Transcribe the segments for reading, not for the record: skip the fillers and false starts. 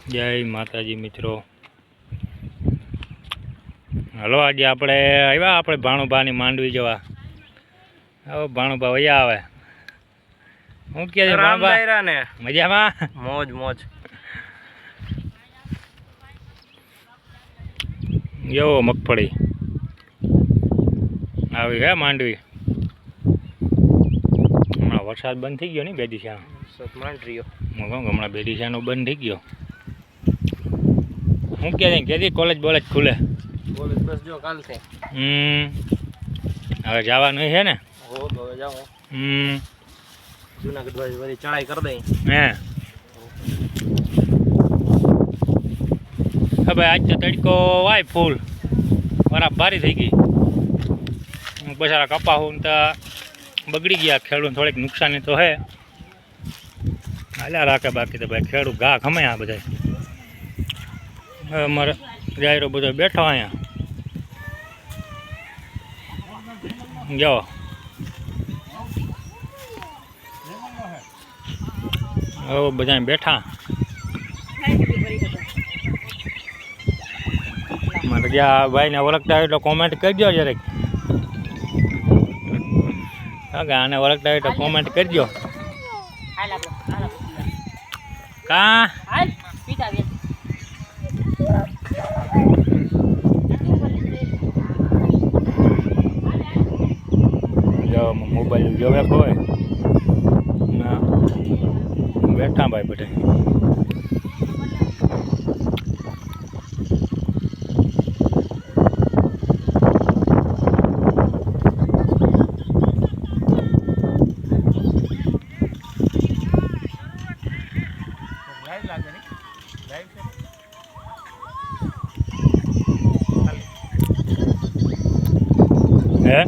જય માતાજી મિત્રો, હલો આજે આપણે આવ્યા આપણે ભાણુભાની માંડવી જવા. આવો ભાણુભા વયા આવે. હું કે છે ભાણુભા ને મજામાં? મોજ મોજ. જો મગફળી આવી હે માંડવી. હમણાં વરસાદ બંધ થઈ ગયો ને બે દિશાનો. હમણાં બે દિશાનો બંધ થઈ ગયો. હું કે કોલેજ બોલેજ ખુલે? કોલેજ બસ જો કાલ છે. હવે જવાનું છે ને? હો હવે જાવ. જુનાગઢ બાજુ વળી ચડાઈ કરી દઈ. હે હવે આજ તો તડકો વાય ફૂલ બરાબર ભારી થઈ ગઈ. બસારા કપા હું તો બગડી ગયા. ખેડૂત થોડીક નુકસાની તો હે, હાલ્યા રાખે. બાકી તો ભાઈ ખેડૂત ઘા ખમે આ બધા. હવે અમારે જાયરો બધો બેઠો અહીંયા. જો હવે બધા બેઠા. મારે જ્યાં ભાઈને ઓળખતા હોય તો કોમેન્ટ કરજો જરાક. આને ઓળખતા હોય તો કોમેન્ટ કરજો. કા મોબાઈલ જોવે હોય ના બેઠા ભાઈ બધા. હે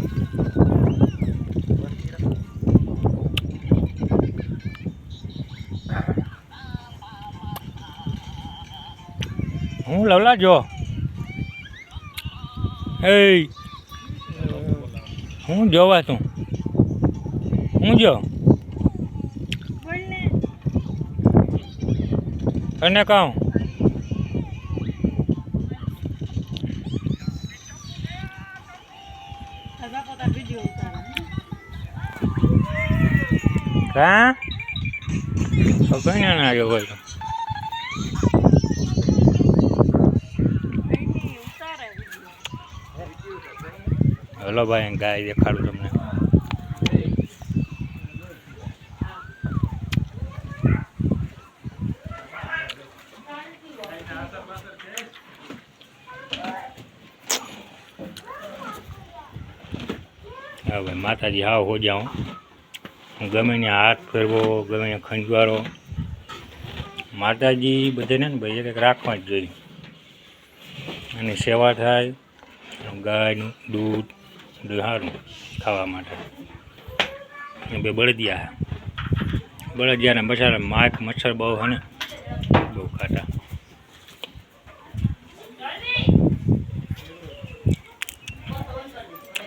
હું લવલા જો એ હું જોવા તું હું જો અને કહું કા તો કઈ ના આવ્યો હોય તો હલો ભાઈ ગાય દેખાડું તમને. હા ભાઈ માતાજી હાવ હો જાઉં. ગમે ને હાથ ફેરવો, ગમે ને ખંજવારો, માતાજી બધાને ને ભાઈ એક રાખવા જ જોઈએ. અને સેવા થાય. ગાયનું દૂધ સારું ખાવા માટે. બે બળદિયા બળદિયાને બચારા માખ મચ્છર બહુ હે ને, બહુ ખાતા.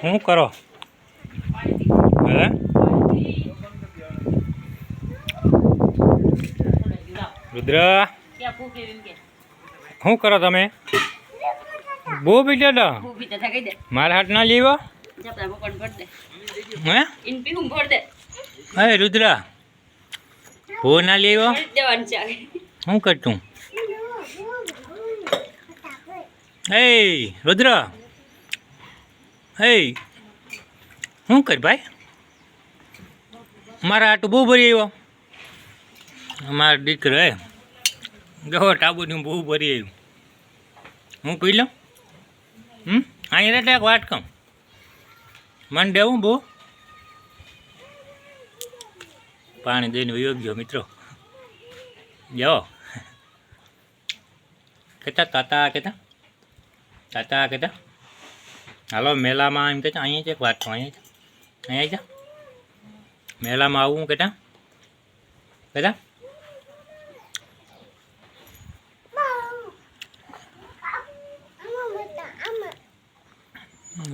શું કરો હે? રુદ્ર શું કરો તમે? બહુ પીતા હતા મારા હાથ ના લેવો હે રુદ્ર? ભો ના લેવો શું કરતું? હે રુદ્ર હે શું કર ભાઈ? મારા હાથ બહુ ભરી આવ્યો. અમારા દીકરો હે જો ટાબુનું બહુ ભરી આવ્યું. હું પી લઉં? અહીંયા એટલે એક વાત કહું, મને દેવું બહુ પાણી દઈને યોગ્ય મિત્રો. જાઓ કહેતા તાતા હાલો મેલામાં એમ કહેતા. અહીંયા જ એક વાત કહું, અહીંયા જા મેલામાં આવું કહેતા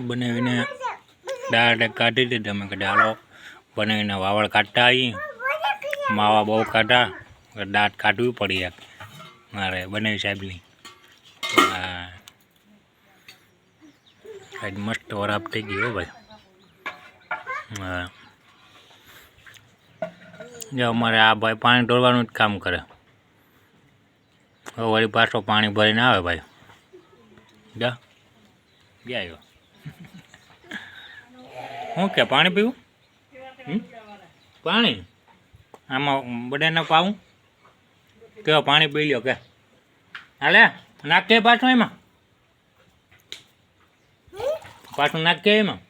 બનાવીને દાળ કાઢી દીધી. અમે કે હાલો બનાવીને વાવળ કાઢતા આવી. માવા બહુ કાઢા, દાંત કાઢવી પડી. મારે બનાવી સાહેબની હા આજ મસ્ત વરાપ થઈ ગઈ હો ભાઈ હા જો અમારે આ ભાઈ પાણી ઢોળવાનું જ કામ કરે હવે વળી પાછો પાણી ભરીને આવે ભાઈ જા આવ્યો શું કે પાણી પીવું પાણી આમાં બધાને પાવું કેવો પાણી પી લ્યો કે હાલે નાખીએ પાછું એમાં નાખીએ એમાં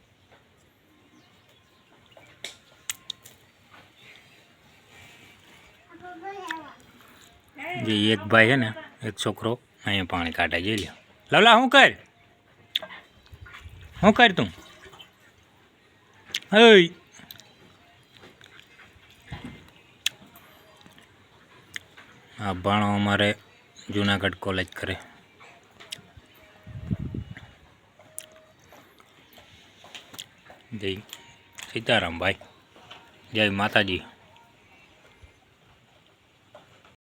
જે એક ભાઈ છે ને એક છોકરો અહીંયા પાણી કાઢે જઈ લ્યો લવલા શું કર તું હે આ ભાણો અમારે જુનાગઢ કોલેજ કરે જય સીતારામ ભાઈ જય માતાજી